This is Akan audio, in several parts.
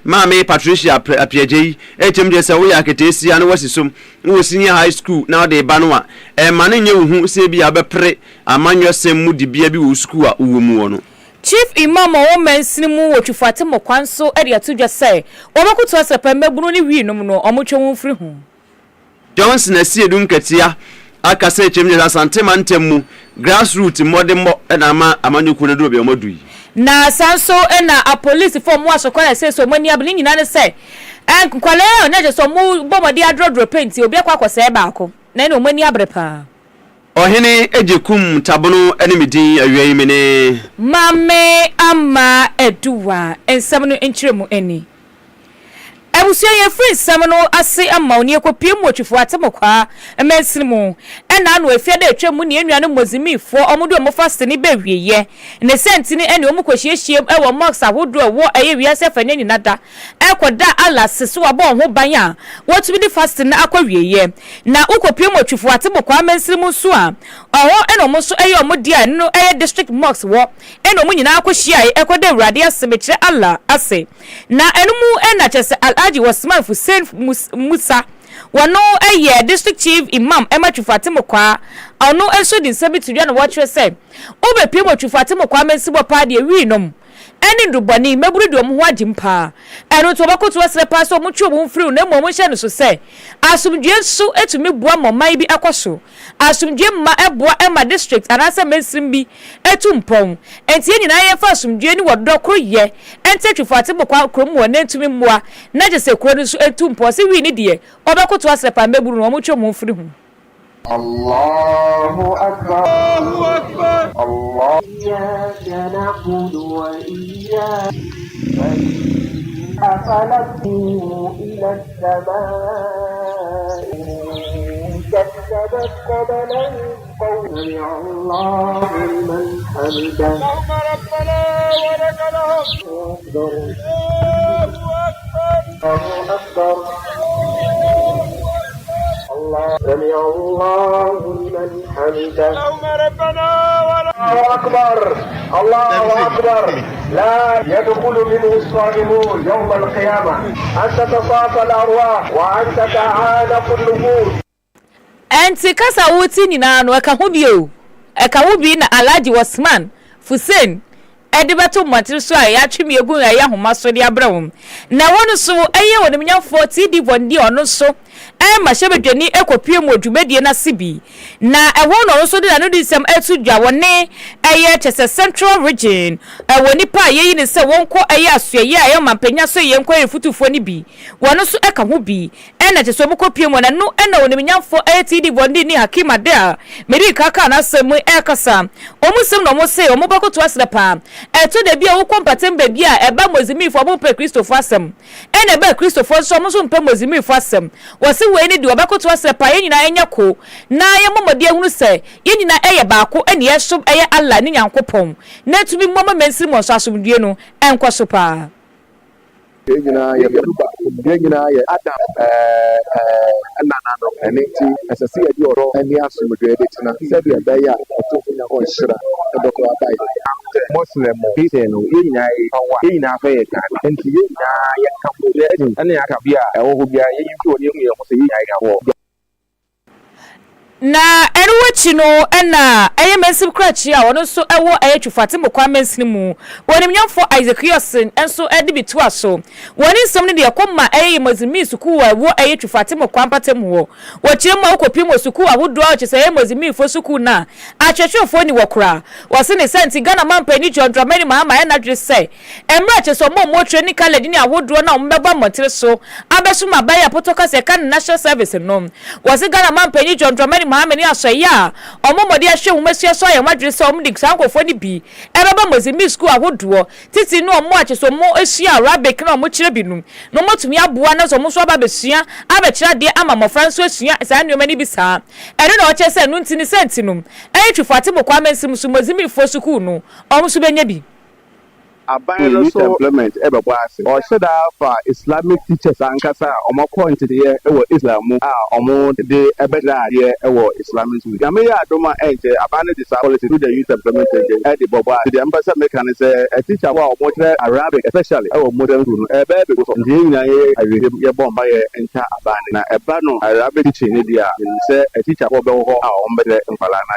Mame Patricia Apiaje, HMJ Sawya Ketesi and Wessisum, who was senior high school now de Banua, and Maninho who say be a bepre, a manual same moody baby school at Umuono. Chief Imam woman sinimu wo twufatemo kwanso e de to just say obakuto asepa mebunu ni wi no no omotwe free hu Johnson asie dun katia aka say HMJ asante mantemu grassroots modemo e na ama amanyoku na do be omadu yi na sanso e na a police form wa so kwala say so mani abli nyina ne say kwale na je so mu bomodi adrodro paint obi akwa kwose ba ako na no mani abrepa Ohene ejekum tabono enemidi awie mene Mame ama eduwa ensam no enchiremu eni Ebusia ye free samno ase ama oni ekopie mu otwifo atemokwa emensimu ena anu efia da etwemu ne enuanu mozimifo omudo omofast ni bewieye ne sentini ene omukwohyiehiem ewo mox ahodo wo eye wiase fanya nyinada ekoda ala seso abo ho ban a wotumi di fast na akwawieye na ukopie mu otwifo atemokwa emensimu so a oho ene omoso eye omodi a no eye district mox wo ene omunyina akwohia ekoda awurade asebekire ala ase na enumu ena chese Alhaji Wasman Hussein Musa wano eye district chief imam Emma Chufatimo kwa ono enso din sabi tudwa na watwe se obepie mo Chufatimo kwa mensibo pa de wi nom eni ndubani meburu de omho adimpa eno to bakoto asrepa so mo twa mo mfiri na mo mo hye no so se asumdwe so etumi bua mo mai bi akoso asumdwe ma eboa Emma district anasa mensim bi etumpon enti nyina ye fa asumdwe ni wodokro ye enti Chufatimo kwa krom wo na etumi mmoa na je se kro no so etumpon se wi ni de obakoto asrepa meburu no mo twa mo mfiri hu الله أكبر الله أكبر الله إياك نعبد وإياك أفلقوا إلى السماء كذبت قبلهم قوم الله لمن حمده اللهم ربنا ولك الحمد الله أكبر الله سمع الله لمن حمده اللهم ربنا الله أكبر الله أكبر لا يدخل منه الصائمون يوم القيامة أن تتصافى الأرواح وأن تتعانق النفوس أنت كسا ووتي نانو eka hubi na Alhaji Wasman Hussein edibato matiri so a ya twemi egun ya homa so de abrawum na wonu so eye wonu nyamfo tidi bondi ono so ma shebedwani ekopie mu odwumedie na sibi na ewo no so de na no disem etudwa woni eye chese central region woni pa yeyi ne se wonko eye asuye ya mampanya so ye nko efutufo ni bi wono so eka ho bi na chese omukopie mu na no na wonu nyamfo tidi bondi ni hakima de a meri kaka na semu ekasa omusem no mo se omubakoto aslepa eto de bia wo kompatem ba bia eba mozimifo bo pe Christopher asem ene ba Christopher so mo so mpe mozimifo asem wose we ni de obakoto aslepa ye nyina enya ko na ye momode hunu se ye nyina eye baako ene ye so eye Allah ni nyankopon na tumi mmoma mensiri mo so asomdue no enkoso pa Gina ya Yoruba, Gina ya Adam, Anano, and Nati, as a sea of your and the answer with the editor, Sabia Baya, or talking on Shra, the Doko Muslim, he said, in a fair time, and you come to the edge, and the Akabia, or Hubia, you will see na eruwachi no na ayemensib krachi a wono so ewo ayetwufatimo kwamensini mu wonim nyamfo Isaac Yosin enso edi bitu aso woni nsem ne de yakoma ayemozimi suku wa wo ayetwufatimo kwampatem wo wochirema okopimo suku awodo a chese ayemozimi fo suku na achwechwefo ni wokra wose ne senti Ghana mampani John Dramani Mahama ya na dwese emra cheso mo training college ni awodo na ombeba montire so abesuma baya potoka se kan national service no wose Ghana mampani John Dramani Mahama ni asoya omomode ahwe humasia so ya madwere se omdik sankofo ni bi ebeba mozimi school ahodo titi no omo acheso mo esua arabic na omo kire binum no motumi aboa na so mo so aba besua abekira de ama mo franso esua sa nneoma ni bi sa ene na oche se no ntini sentinum etwufate mo kwa mensim so mozimi fo school no omo so benya bi aban no so implement ebe kwa ase o sheda fa Islamic teachers ankasa omo point de ewo Islam mu omo de ebe da ye ewo Islamic school ya me ya adoma enje aban no this policy to the youth implementation e de bobo the ambassador mechanic say a teacher wa omo tre Arabic especially ewo modern school ebe be so de nyina ye bomba ye enta aban na eba no Arabic teaching ni dia say a teacher wo be ho omo de mfala na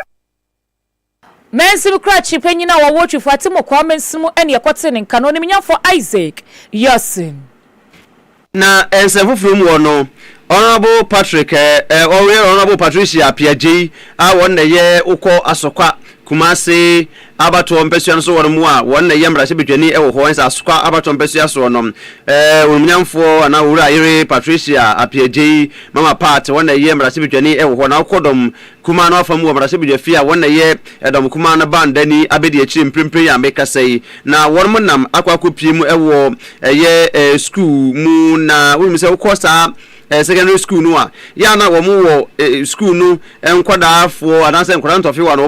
Mensimu krachi penyina wa wotu fatimo kwa mensimu eni yakote ni nkano ni minyafo Isaac Yosin. Na ensefufu mu ono Honorable Patrick Honorable Patricia Piaji wonne ye uko asokwa Kumasi abato mpesua no so won mu a wonne ye mra sebedwani ewo ho ensa asokwa abato mpesua so no onumnyamfo ana wura ire Patricia Apiaji mama part wonne ye mra sebedwani ewo ho na akodom kuma no afamu mra sebedwafi a wonne ye edom kuma na bandani abedi akiri mprempren ya meka sei na won nam akwakopiem ewo ye school mu na won mi se ukosa secondary school no a ya na wo mu wo school no enkwadaafo adanse nkwadantofe wa no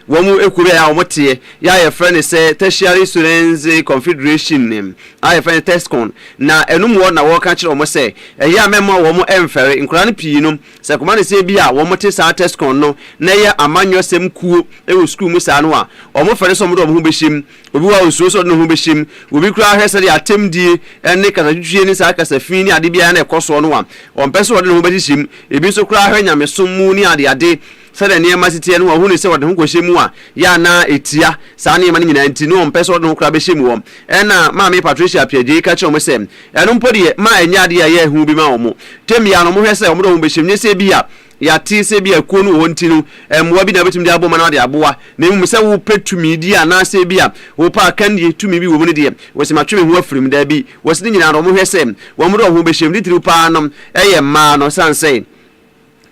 wo mu ekube ya wo tie ya ye friend say tertiary students confederation ya friend testcon na enum wo na wo ka kire wo say ya memo wo mu emfere nkwadan pii no se komane se bi a wo mu te sa testcon no na ye amanyo sem kuo wo school mu sa no a wo mu fere so mu do ho behim obi wa osuo so no ho behim obi kura hwese de atemdie ene kasatwue ni sa kasafin ni ade bia na ekoso no a ompese wode no bedishim ebi so kura hwe nyamesom mu ni ade sede ne masite no hu ne se wode ho kohyemu a ya na etia sa ne ma ne nyina nti no ompese wode ho kura behemu wom ena maami Patricia Piaji ka che omo sem eno mpodi ma enya ade ya hu bi ma omo temia no mo hwese omo do ho behim ne se bi a ya ti se bi akuo no wonti no emwa bi na betum de aboma na de aboa na mu se wo petumi di ana se bi a wo pa kan die tumi bi wo mu ne de wo se matwe ho afirim da bi wo se nyina ro mo hwese wo mu do ho behim di tiri pa no eye ma no sanse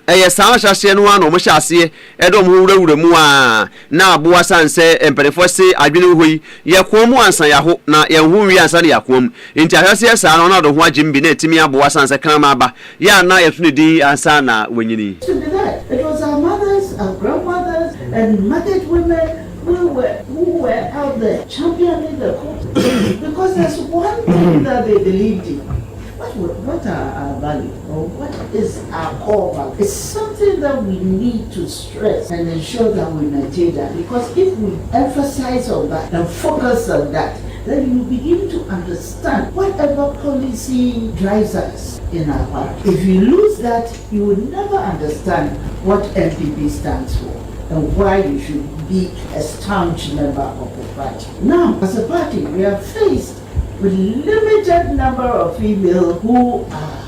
eye sa hyase no ano mo hyase edom ho wurawura mu a na aboa sanse emperefo se adwene hoyi ye komu ansa ya ho na ye hu wi ansa ya komu enti hyase sa no na do ho agimbi na etimi aboa sanse kan ma ba ya na ye tunu di ansa na wanyini. It was our mothers, our grandmothers, and market women who were out there championing the cause. Because there's one thing that they believed in. What are our values, or what is our core value? It's something that we need to stress and ensure that we maintain that. Because if we emphasize on that and focus on that, then you begin to understand whatever policy drives us in our party. If you lose that, you will never understand what MPP stands for and why you should be a staunch member of the party. Now, as a party, we are faced with limited number of females who are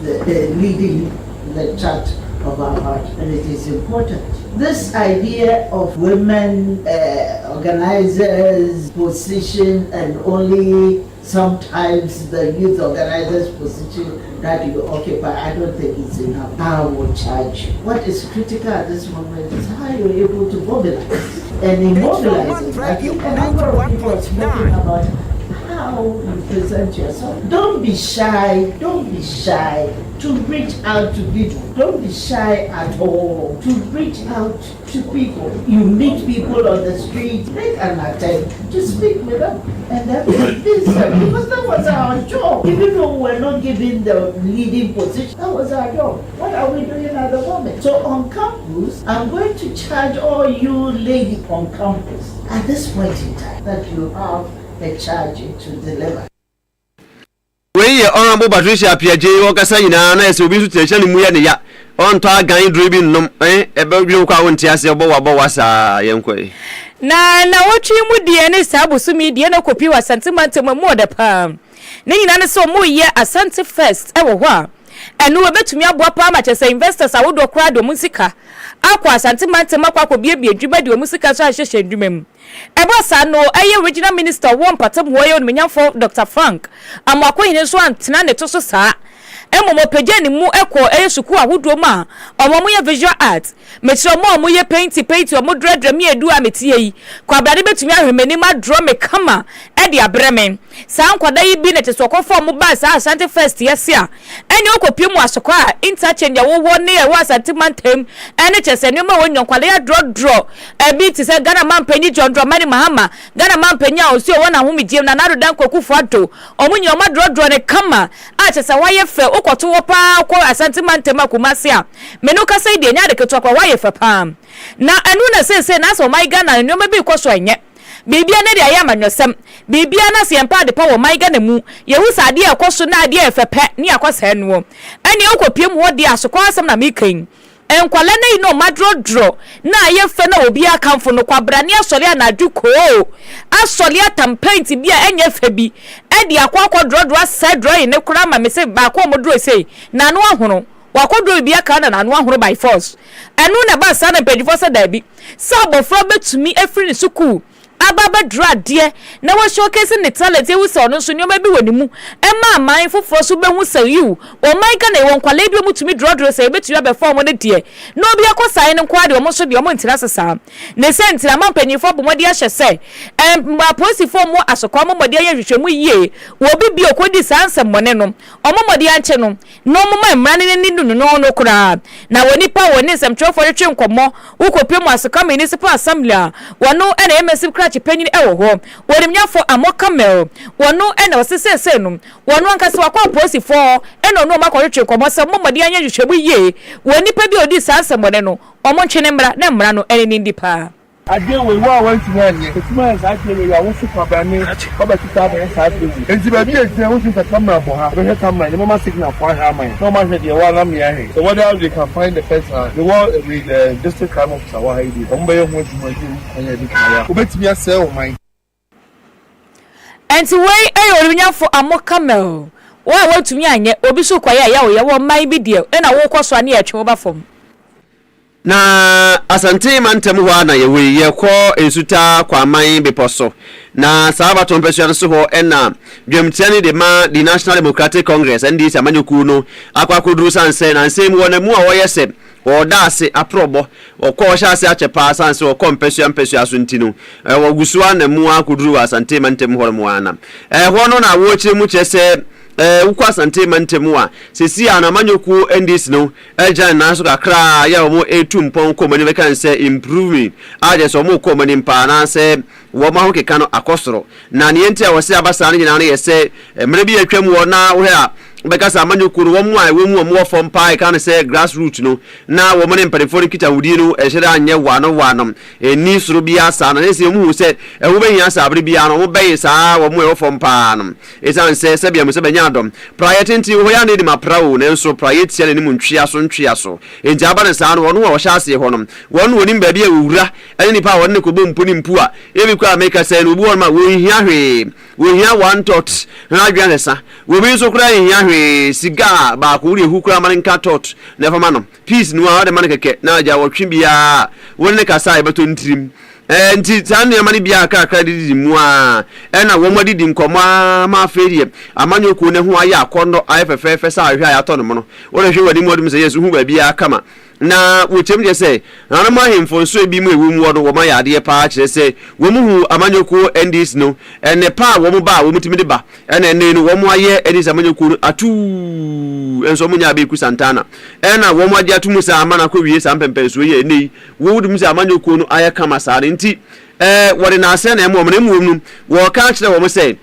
leading the chart of our party, and it is important. This idea of women organizers' position and only sometimes the youth organizers' position that you occupy, I don't think it's enough. I will charge you. What is critical at this moment is how you're able to mobilize. And in mobilizing, I think a number of people are talking about how you present yourself. Don't be shy to reach out to people. Don't be shy at all to reach out to people. You meet people on the street, make an attempt to speak with them and then convince them, because that was our job. Even though we're not given the leading position, that was our job. What are we doing at the moment? So on campus, I'm going to charge all you ladies on campus at this point in time that you have a charge to deliver. We Honorable Patricia Piaji wakasa nyina na ese obi su tension mu ya ne ya on to agan dribi nnum ebe bi kwa wonti ase obo wasa yenkoi na wotwi mu die ne sabusu mi die na kopi wa sentiment mu de pam ne nyina ne so mu ye asante first ewo ho a enu obetumi aboa pa ma chese investors awodo kra do musika akwa sentiment makwa ko biebie dwuma de musika so ahyehye dwuma mu ebosa no eye regional minister won patam wo ye onmenyafo Dr. Frank amwako hine so antena ne to so saa emomo pagya ne mu ekọ esuku ahodo ma omo ye visual art metro mo ye paint omo dredre me edu ametie yi kwabrade betumi ahwemani ma draw me kama e de abremen saa nkwada yi bi na tesoko form ba saa Asante first yesi a ene okopie mu asoko a interchange wo ne e wa sentimentem ene chese ne ma wonyo kwale ya draw bi ti se Ghana man panyi John Dramani Mahama Ghana man panya osi o na humidiem na nado dan kwaku fado omunyo ma draw ne kama a chese wa ye fe okoto wo pa ko sentimentem akumase a menu ka sai de nya de keto kwa wa ye fe pa na enu na se na so my Ghana no ma bi ko so enye bibia na dia ya manwosem bibia na se empa de pa wo my Ghana mu ye hu sa de ekoso na de efepe ni akwasa enu eni okopiem ho de asokwa asem na mekan enkwale na ino madro na ye fe na obi akamfo no kwabrane asole anadu ko asole atampaint bia enye fe bi e de akwa dro asedro ne kura ma me se ba kwa modro sei na no ahono wakodro bia ka na no ahoro by force enu na ba sa na pedifo se da bi sa bofro betumi efri ne suku ababa dra de na wo showcase ne talent e wusa ono so nyoma bi wanimu e ma man foforo so behu sa you o man ka na won kwale bi mutumi draw say betu be form ne de no bi akosan ne kwa de omo so de omo ntira sesa ne se ntira man panifo bo mode ahye se ma police form mo asokwa mo mode ahye hwehwemu yie wo bi bi okodi sansa mone no omo mode anche no no mo ma mra ne ni no kura na woni pa woni sem tro for twe nkomo ukopie mu asokwa municipal assembly wono ene emesi penyin ewo ho worimnyafo amokamel wono ena wasesese no wono ankase wakwa posifo ena no makɔretwe kɔmɔsɛ momɔde anya hwehwɛbu yie woni pa bi odi sansa mɔne no ɔmo ntwene mmra na mmra no ene ndi pa ade we wa want to know etuma sa ade we ya wo su kwabane oba kita ba sa ade enti ba bi etia wo su kamera bo ha be camera the mama signal for ha man no man de wa na me ahe so whether they can find the person the one with the district crime officer wa haidi o mbe ye ho adwuma ji anya di kaya obetimi asɛ o man enti we orunyafo amokamel wa watumi anye obi so kwaye ya wo man bi de na wo kɔso ane atwe wo ba fam na Asante mantem ho na ye kɔ ensuta kwaman beposo na sahaba tompesua so ho na dwemtiane de ma the National Democratic Congress NDC amanyoku no akwakoduru sanse na nsem wona mu a woyese oda ase aprobo okɔ hya ase achepa sanse okɔ mpesua so ntino wogusua na mu akoduru Asante mantem ho mo ana ho no na wo kire mu kyese ukwa Asante mantem a sesi ana manyoku NDC no ejan na so kakra ya mo etum pon komani be kan say improving aje so mo komani mpa na say wo ma ho keka no akosoro na ne enti a wo se abasa na nyina no yese mre bi atwam wo na wo ha bekasa amanyoku no wo mu a wo mu wo fom pa kan say grassroots no na wo mo ne mparefo no kita wudi no ehire anye wano eni soro bi asa na se mu hu se wo be hia sa abre bi ano wo be sa wo mu wo fom pa no esan se bia mo se benya adom priority nti wo ya ne di maprawo na nso priority ne mu ntwia so enti aba ne sa no wo no wo hya ase ho no wo no woni ba bia wura ene nipa wo ne ko bo mpu ni mpu a ebi kwa make say no bu won ma wo hia hwe wo hia one tot na adwan sa wo bi so kura hia siga ba ko ri hukura man nka tot na fa mano peace no a de man keke na ja wo twi bia wonne kasa e beto ntrim nti tane mani bia kakra didi mu a na wo modi di nkoma ma ferie amanyoku ne ho aya akondo ayefefefe sa ahwe ayato no no wo hwe wadi mu odum se yesu hu ba bia kama na wotem je say na ma hemfo so ebi mu ewu mu wodo wo ma yade pa kire say wo mu hu amanyoku NDC no ene pa wo mu ba wo mutimi de ba ene no wo mu aye NDC amanyoku atu enso mu nya be ku Santana na wo mu ade atumu sa amana ko wie sa mpempenso ye nei wo wudum sa amanyoku no aye kama sa nti wori na ase na emu mu wo ka kire wo mu say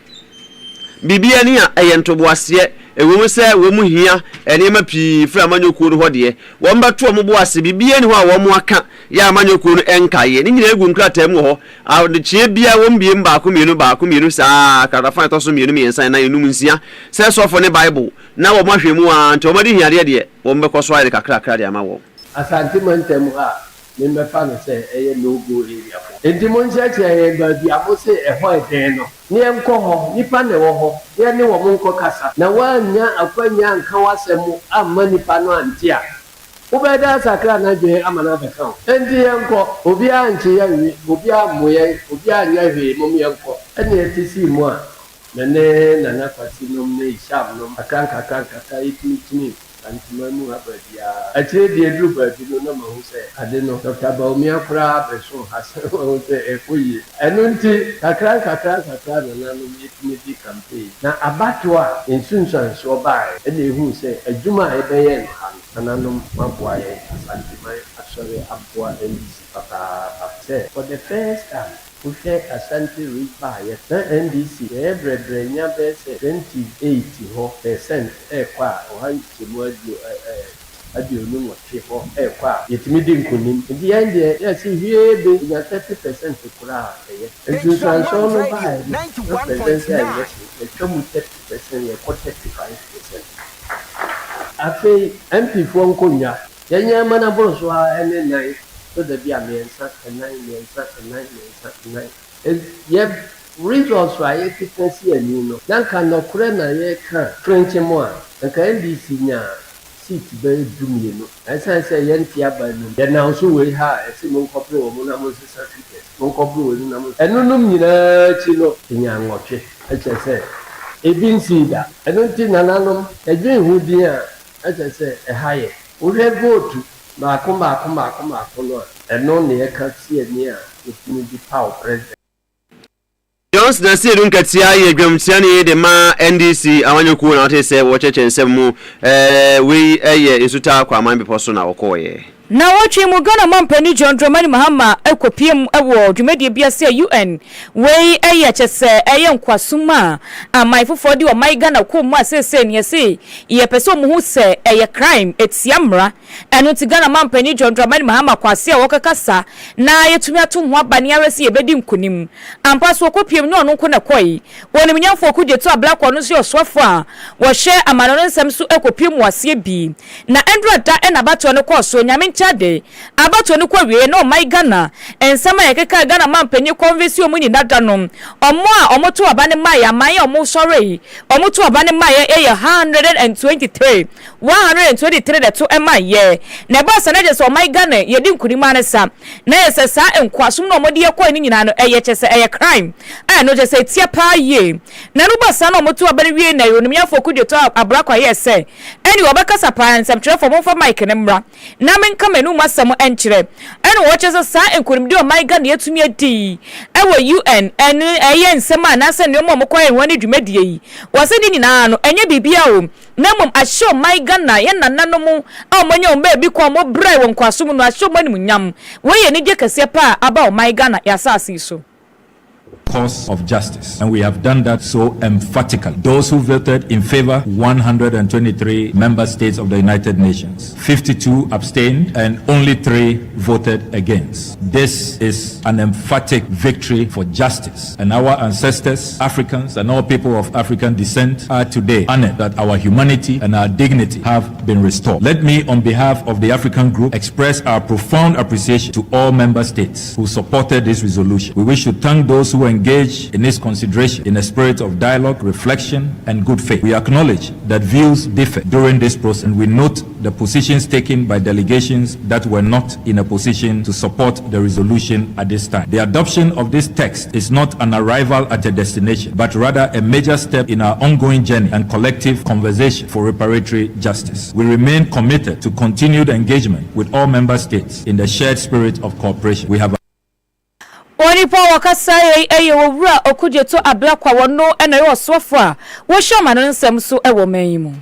bibia ni a eyentobo ase ewo se wo mu hia enema pi fra amanyoku no hode wo mbato mo bo ase bibia ni ho a wo mu aka ya amanyoku no enkaye ni nyina egu nkrata mu ho a de chie bia wo mbie mba ko mienu saa karafa to so mienu miensan na enum nsia se so for ne bible na wo mahwe mu a nti wo madi hia de wo mbekɔ so ayɛ kakra de ama wo Asante mantem a membe fa no se eye logo area fo enti mo ncheche ye ba bi amose eho eden no ne enko ho nipa ne wo ho ye ne wo mo nko kasa na wanya akwanya nka wasem amma nipa no antia ubeda sakra na je amana beka enti enko obi anche ya wi obi amoye obi anya hwe mo mi enko ene etisi mu a Nane Nana Patinum, Sham, no, a canka, it Antimamu Abadia. I tell the group, but you know who say, I don't know, Dr. Baumia Crab, and so has a free. And until a crank, and an campaign. Now, a batua in Sunshine so by, and they who say, a Juma Ebayan, and Anum Mabuay, Santimai, actually, Abua, and Papa said, for the first time. We share a Santi reach by NDC, every brain, 28% or I do know what people it's meeting Kunim. In the end, yes, here they are 30% to crowd. And you transform by 91%, come with 30%, 35%. I say, empty phone Kunya, Yanya Manaboswa, and then night. So the be a man, such a 9 years, such a 9 years, such a 9. And yet, results why you can see a new no. Then can no crena ye can French more. And can be senior seat very doom. As I say, Yantia by noon. Then now so we have a simple couple of Monamos certificate. No couple of numbers. And no numina chino in young watch. As I say, a bin see that. I don't think an annum, a dream would be, as I say, a higher. Would have go to. Come back, and no near can't see a near the power president. Jones na see dun katia ye dwamtiane de ma NDC awanyoku na wote se wo cheche nsemu we isuta kwa man bepo so na wokoye na wochi mu Ghana mampani John Dramani Mahama ekopiem ewo dwumedie biase UN we chese nkwasuma amai fofodi o mai Ghana ko mu asese ne yesi ye pese mu hu se crime etiamra eno ti Ghana mampani John Dramani Mahama kwase wokakasa na yetumi ato ho abane aresi ebedi nkunim ampa so kopiem no no na koi woni mnyamfo ku deto ablakwa no so osofo a wo hye amano nsem so ekopiem wase bi na endrada enabato no ko so nyame chade abato no kwa wie no mai Ghana ensama yekeka Ghana mampanyi convention mu nyinada no omo a omoto abane mai amai omo sorry omoto abane mai 123 that to emai ye na ba sa na je so mai Ghana yedi nkurima ne sa na yese sa enkwasum no omode yekọ ni nyina no chese crime no je se tia pa ye na no ba sa na omoto abane wie na yo nimyafo ku de to abrakwa ye se eni obakasa pa nsem twerefo mo fa mic ne mra na menka menu masam enkyere ene wo chese sa enkurimdi o mai Ghana yetumi adi ewo UN ene nsem anase ne mo mokwa woni dwumadie yi wo se ni nyina no enye bibia o na mom ahyo mai Ghana ye nananom a omonye o ba bi kwa mo brai won kwasum no ahyo mani munyam we ye ni je kase pa aba o mai Ghana ya sase so cause of justice, and we have done that so emphatically. Those who voted in favor, 123 member states of the United Nations, 52 abstained, and only 3 voted against. This is an emphatic victory for justice, and our ancestors, Africans, and all people of African descent are today honored that our humanity and our dignity have been restored. Let me, on behalf of the African Group, express our profound appreciation to all member states who supported this resolution. We wish to thank those who engage in its consideration in a spirit of dialogue, reflection, and good faith. We acknowledge that views differ during this process, and we note the positions taken by delegations that were not in a position to support the resolution at this time. The adoption of this text is not an arrival at a destination, but rather a major step in our ongoing journey and collective conversation for reparatory justice. We remain committed to continued engagement with all member states in the shared spirit of cooperation. We have Oni po wakasa wura okuje to ablakwa wono ena yo sofo a wo hwama no nsem so ewo manyimu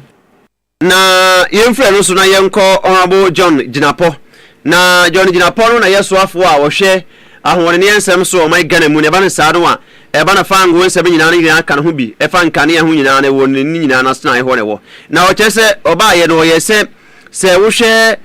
na yemfre no so na yenko honorable John Ginapo na John Ginapo no na yesoafo a wo hwe ahwone ne nsem so o mai Ghana mu ne ba ne saado a e ba na fango nsem nyina ne nyina kan ho bi e fa nkane ho nyina ne wo ne nyina na sna ho ne wo na o chese oba ye no ye se wo hwe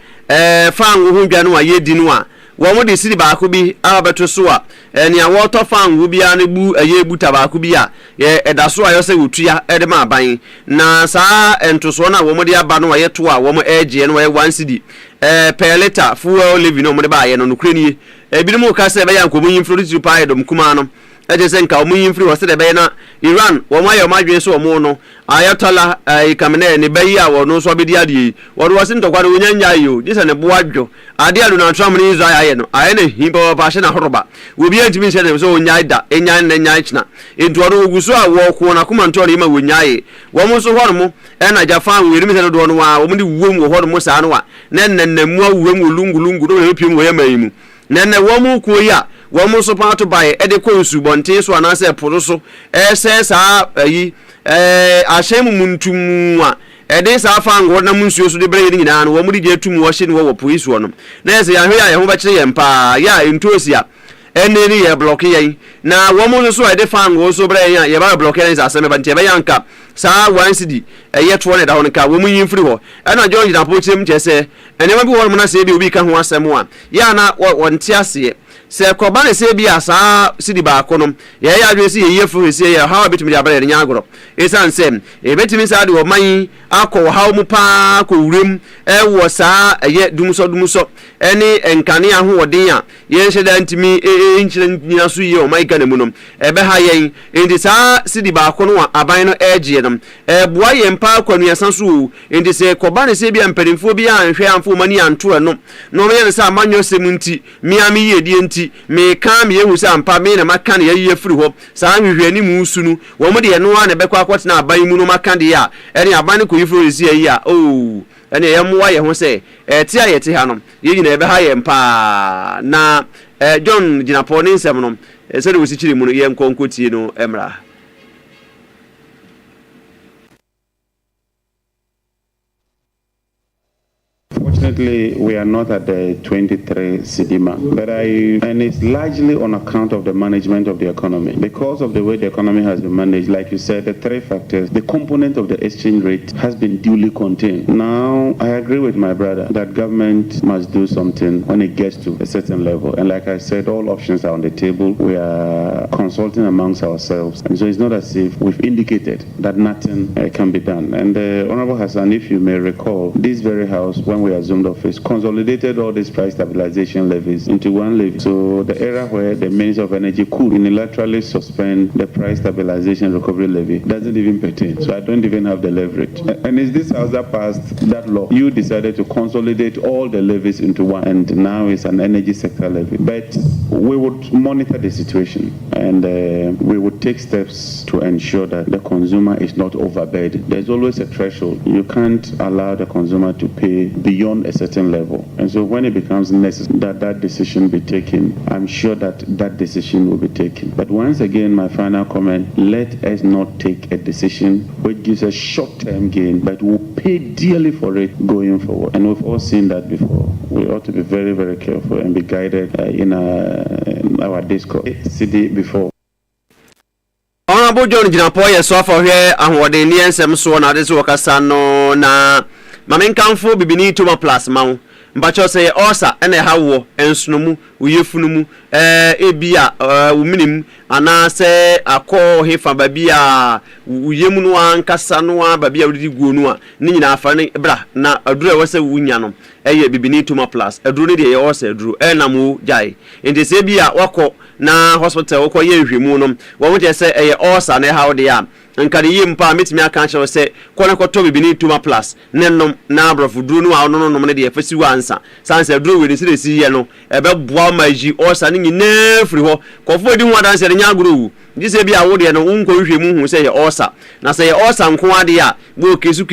fango ho dwa no a ye di no a wo mo de siri ba ko bi abeto so a eni a wo to fango bi a ne bu aye bu tabako bi a ye eda so a yo se wotua e de ma ban na saa entoso na wo mo de aba no a ye to a wo mo age no ye 1 cedi per liter fuel living no mo de ba ye no nokure ni ebi no mo ka se be ya nkomo yin floridi pa ye dom kuma no eje se nka omu yimfiri wo se de be na Iran wo ma yo madwen so omu no ayatola ikamene ne bayi a wo no so obedi ade wo do se ntokwa no nyanya yo jise ne boadwo ade ado na Trump ni Israel aye no aye ne himba ba she na horoba obi antimi se ne so onyai da enya ne nya china entu oro oguso a wo ko na kuma ntoro ima wonyaye wo mo so horo mo na Japan we rim se do no wa wo mo di wuom wo horo mo sa no wa nennemu awuom olungulungu do le piem wo yamayimu nenne wo mo ko ya wo mo so pato bae e de ko nsu bonte so anase poro so ese sa ayi ahyem muntum a e de sa fa ngo na munsuo so de bre ni nyina no wo mo di je tum wo hye ni wo poiso no na ese ya hwe ya ho ba kire ye mpa ya entosia ene ni ye block ye na wo mo so e de fa ngo so bre ya ye ba block ye sa se me ba ntie ba yanka sa one cd ye to ne da ho nka wo mo yimfiri ho e na John Jina pochim chese ene ma bi wo mo na se bi obi ka ho asem a ya na wonte ase se koba ne se bi asa sidi ba konom ye ya dwe se ye fu se ye ha bitimi ya bare nya agro esan sem e betimi sa de wo man akọ ha mu pa ko wurem e wo sa ye dumso ene enkane ahoden a ye nheda ntimi nkyire nyina so ye o man ka ne mu nom e be ha yen enti sa sidi ba kono a aban no eje nom e boa ye mpa kwanu yasan so enti se koba ne se bi amperimfo bi a nhwe amfo mani anto no no me ye sa manyo semunti miami ye die nti me kan me yehu sa ampa me na maka ne ye firi ho sa hwehwe ni mu sunu wo mo de no a ne bekwa kwotena aban mu no maka de ya ene aban ko yifro ezi yi a ene ye moa ye ho se ti a ye ti ha no ye nyina ebe ha ye mpa na John Jina po ni nsem no se de wosichiri mu no ye nkonkotie no emra. Fortunately, we are not at the 23 CDMA, and it's largely on account of the management of the economy. Because of the way the economy has been managed, like you said, the three factors, the component of the exchange rate has been duly contained. Now, I agree with my brother that government must do something when it gets to a certain level. And like I said, all options are on the table. We are consulting amongst ourselves. And so it's not as if we've indicated that nothing can be done. And Honorable Hassan, if you may recall, this very house, when we assumed office, consolidated all these price stabilization levies into one levy. So the era where the Minister of Energy could unilaterally suspend the price stabilization recovery levy doesn't even pertain. So I don't even have the leverage. And it's this house that passed that law. You decided to consolidate all the levies into one, and now it's an energy sector levy. But we would monitor the situation, and we would take steps to ensure that the consumer is not overburdened. There's always a threshold. You can't allow the consumer to pay beyond a certain level. And so when it becomes necessary that that decision be taken, I'm sure that that decision will be taken. But once again, my final comment, let us not take a decision which gives a short-term gain, but will pay dearly for it going forward. And we've all seen that before. We ought to be very, very careful and be guided in our discourse. CD before. Honorable John Jina po ye so for here ahode ni ensem so na de so wakasa no na mamenkanfo bibini toma plus mawo mbacho se osa ene hawo ensunomu uyefunumu ebia uminim ana se akọ hefa babia uyemu no ankasa no babia wudi guonu a ni nyina afa ne bra na aduru e wose wunya no eye bibini toma plus aduru ne de ye osa aduru namu jai ente se bia wakọ na hospital wakọ ye hwemu no wo mo je se eye osa ne hawo de ya nkari yimpa metimi aka nche se kona koto bibini tuma plus nennom na abrofo duru no a no no ne de fasi wansa sanse duru we ni siresi ye no ebe boa maji osa ni nyina firi ho kofo edi ho adanse de nya agro jise bia wo de no unko hwemu hu se ye osa na se ye osa nko ade a bo kesu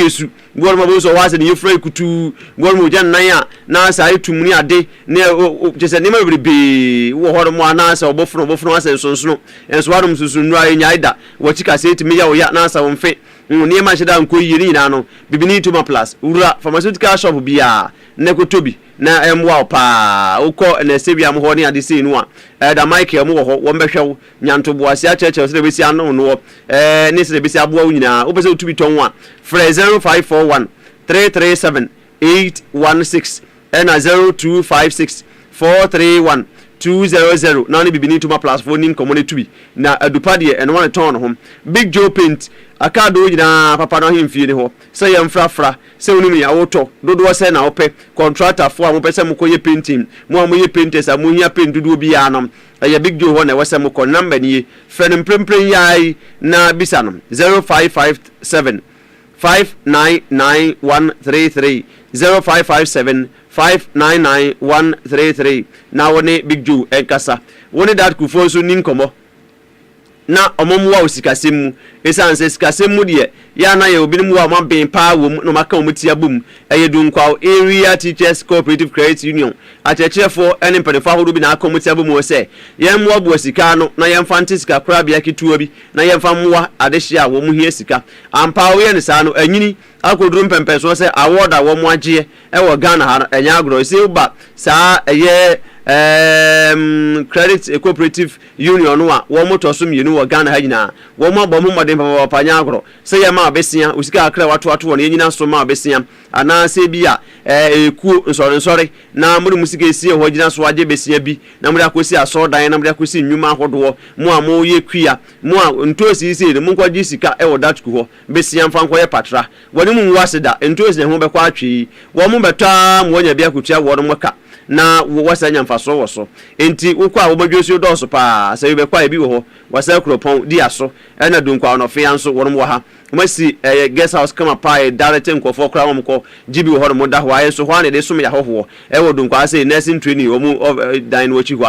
gor ma bo so wase ni yefra kutu gor mo jan nan ya na sa itumuni ade ne jise ne ma bebe wo horo mo ana sa obofro ase nsonsono enso warum susunu ayi nyaida wo chika se etimi ya ya na sa wonfe ni ma sheda nko yiri na no bibini tuma plus ura pharmaceutical shop bia ne ko tobi na emwa pa uko na sebia mo ho ne ade sei no a da Michael mo ho wo mbehwe nyanto boase a cheche se besi anu no ne se besi aboa nyina wo pese utubi ton a free 0541 337 816 and 0256 431 200 na ne bibini tuma plus 4 nim komone tubi na adupade e no one ton ho Big Joe Paint aka do nyina papa no hemfie ne ho se ye mfrafra se wonu ya woto dodo se na ope contractor fo a mo pese mo koye painting mo amoye painters a mo hia paint dodo bi anom eye big joe ho na wese mo ko number ni frɛ mprempren yai na bisa no 0557 599133 0557 599133 na woni big joe enkasa woni dat kufo so ni nkomo na omomwa osikasem mu esanse sikasem mu de ya na ye obinim wa maben pa wo no maka omutia bum eyedunkwa area teachers cooperative credit union achechefo ene mpedefo ahodo bi na aka omutia bum wo se yemwa bu sika no na yemfa ntisika kora bia kituo bi na yemfa mwa adehia wo mu hie sika ampa wo ye ne sa no anyini akoduru mpempeso se award a wo mu agye wo Ghana ha enya agro se ba sa eye credit cooperative union wa wo moto so mienu wo Ghana ha nyina wo mo bom modem papa nya agro se ye ma besia usika akra wato wo ne nyina so ma besia ana se bia eku nsore na muri musika esie ho nyina so age besia bi na muri akosi asodan na muri akosi nnwuma ahodo mo a mo ye kwia mo a ntosi isi ne mo nkwaji sika wo datku ho besia mfa nkoye patra woni mu waseda ntosi ne ho be kwa atwi wo mo beta mo nya bia kutua wo no moka na wasanya mfaso wo so enti ukwa wo badwosi doso pa se be kwa ebi wo ho wasa kropon di aso ena dunkwa no fe anso wo mo ha masi guest house kama pa direct nkofo kra wo mko jibi wo ho mo da ho aye so ho ne de som ya ho wo dunkwa se nursing training wo mu dine wo chi ho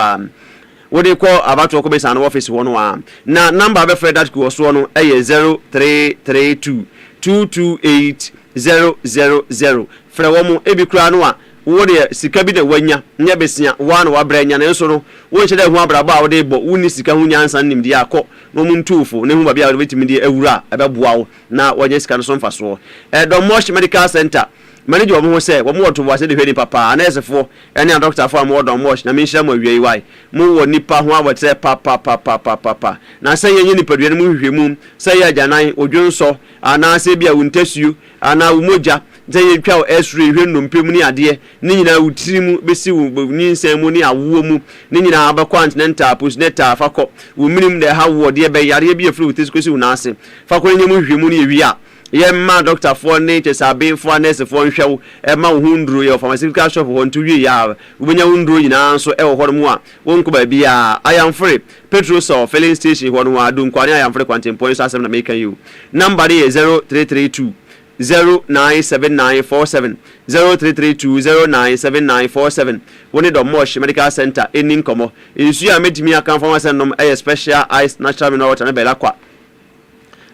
wo de ko abato ko be san office wo no na number be fred that ko so no 0332 228 000 fra wo mu ebi kra no a wo de sika bi de wanya nya besia wa na wa branya na nso no wo nche de hu abraba a wo de bo woni sika hu nyansa nim de akọ no mu ntufo ne hu ba bia wo betimi de awura ebeboa wo na wanya sika no so mfaso Domosh medical center manager wo ho se wo mo to wase de hwani papa na esefo ene doctor fo am wo Domosh na me nhira mo wiei wai mo wo nipa ho abote papa na se yenye nipa duane mu hwehwemu se ya janan odwonso ana se bia wuntasuo ana umoja ze twa esre hwenu mpem ni ade ni nyina wutirimu besi wo ni nsemu ni awo mu ni nyina aba continental postnatal fakọ wo minim de ha wo de be yare bi afri wutesikosi unase fakọ nyemu hwemu ni ewia ye ma doctor for nature sabe for nurse for nhwew e ma wo hundro ye pharmaceutical shop ho ntuwie ya ubenya hundro nyina nso e wo hɔ mu a wonko ba bia ayamfre petrol so filling station ho no adu nkwani ayamfre quantum point so asem na make you number is 0332 097947 0332097947 woni Domosh medical center enin komo insu ya medimi aka information nom special ice natural mineral water na bela kwa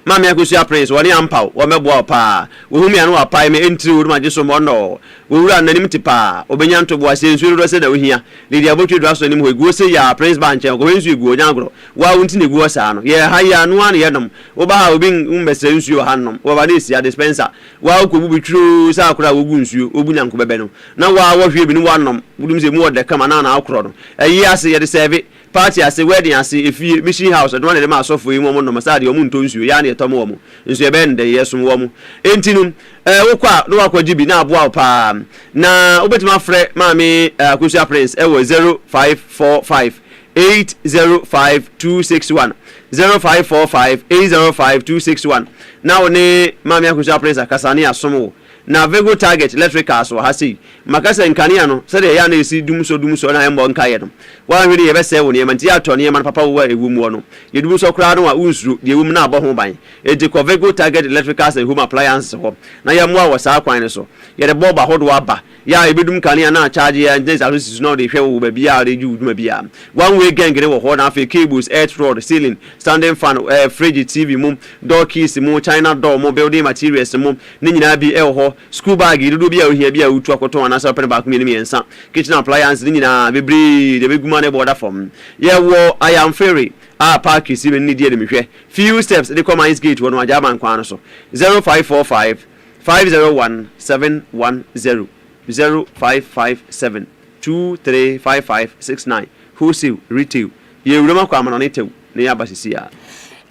mama yakusu prince woni ampaw wo meboa pa wo humi anu apai me entri wo ma jeso mo no wo wura nanim tipa obenya nto boa se nsu ro se da wo hia lidi abotwe do aso nim ho eguo se ya prince bank ko wensu eguo nyagro wa wonti ne guo sa no ye ha ya anu an ye nom wo ba ha obi mbese nsu ha nom wo ba ne sia dispenser wa ko bubu twiro sa akura wo gu nsu obunya nko bebe no na wa hwe bi ni wa nom budum se mu wo de kama na akro no ayi ase ye de serve party ase wedding ase efie mission house do na de ma asofo yi mo no masade o mu nto nsu ya na etomo wo nsu e ben de yesum wo mu entinum wokwa no wakwa jibi na aboa pa na obetima frɛ maami akusia prince wo 0545 805261 0545 805261 na woni maami akusia prince akasani asomo na vego target electrical so hasi makasa nkania no se de ya na esi dumso na embo nkaye no wa hwede ye bese wo ne manti ato ne man papa wo ewu mu no ye dumso kra no wa unsuru de ewu mu na abo ho ban eji ko vego target electrical and home appliances ho na ye mo awo sa kwan ne so ye de boba hodo aba ya ebedum kania na charge ya ndes alusis no de hwe wo ba bia de ju duma bia one way gangre wo ho na afi cables earth rod ceiling standing fan fridge tv mum door keys mu china door mu building materials mu ni nyina bi ho school bag dudu bia ohia bia utu akoto ana sa pere ba ku mi ensa kitchen appliance ni nyina bebri de beguma ne border form ye wo I am ferry park is even need de mehwe few steps de come ice gate wono ajaman kwa no so 0545 501 710 0557 235569 wholesale retail ye wurama kwa amana ne tew ne abasisi ya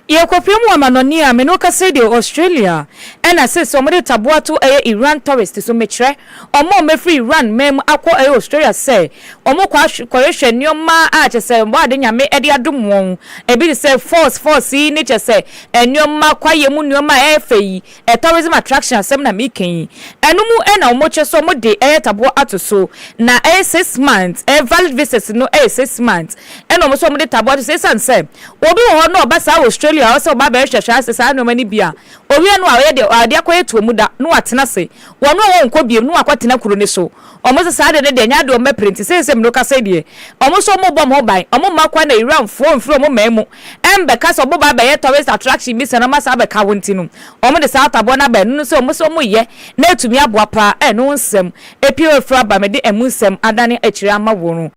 ye kopiem wa manoni a meno ka say de Australia ena say so mo de taboa to Iran tourist so mekre omo me free Iran mem akọ Australia say omo kwa hwe nioma a che say mo ade nyame e de adom won e bi say force ni che say nioma kwa ye mu nioma e feyi tourism attraction asem na meken enu mu ena omo che so mo de taboa ato so na 6 months valid visas no 6 months ena omo so mo de taboa to say say obi ho no obasa Australia also ba be hwehwe asesa no mani bia owie no a de ade akoye to mu da no atena se wono wo nko biem no akwatena kuro ne so omo se sa de de nya de o print se no ka se de omo so mo bom ho ban omo makwa na Iran fo mfro mo memu embe ka so bo ba be tourist attraction bi se na masa be ka wonti no omo de sa tabo na ba no so omo so mo ye na etumi aboa pa no nsem epie fra ba me de emu nsem adane akiri ama wo no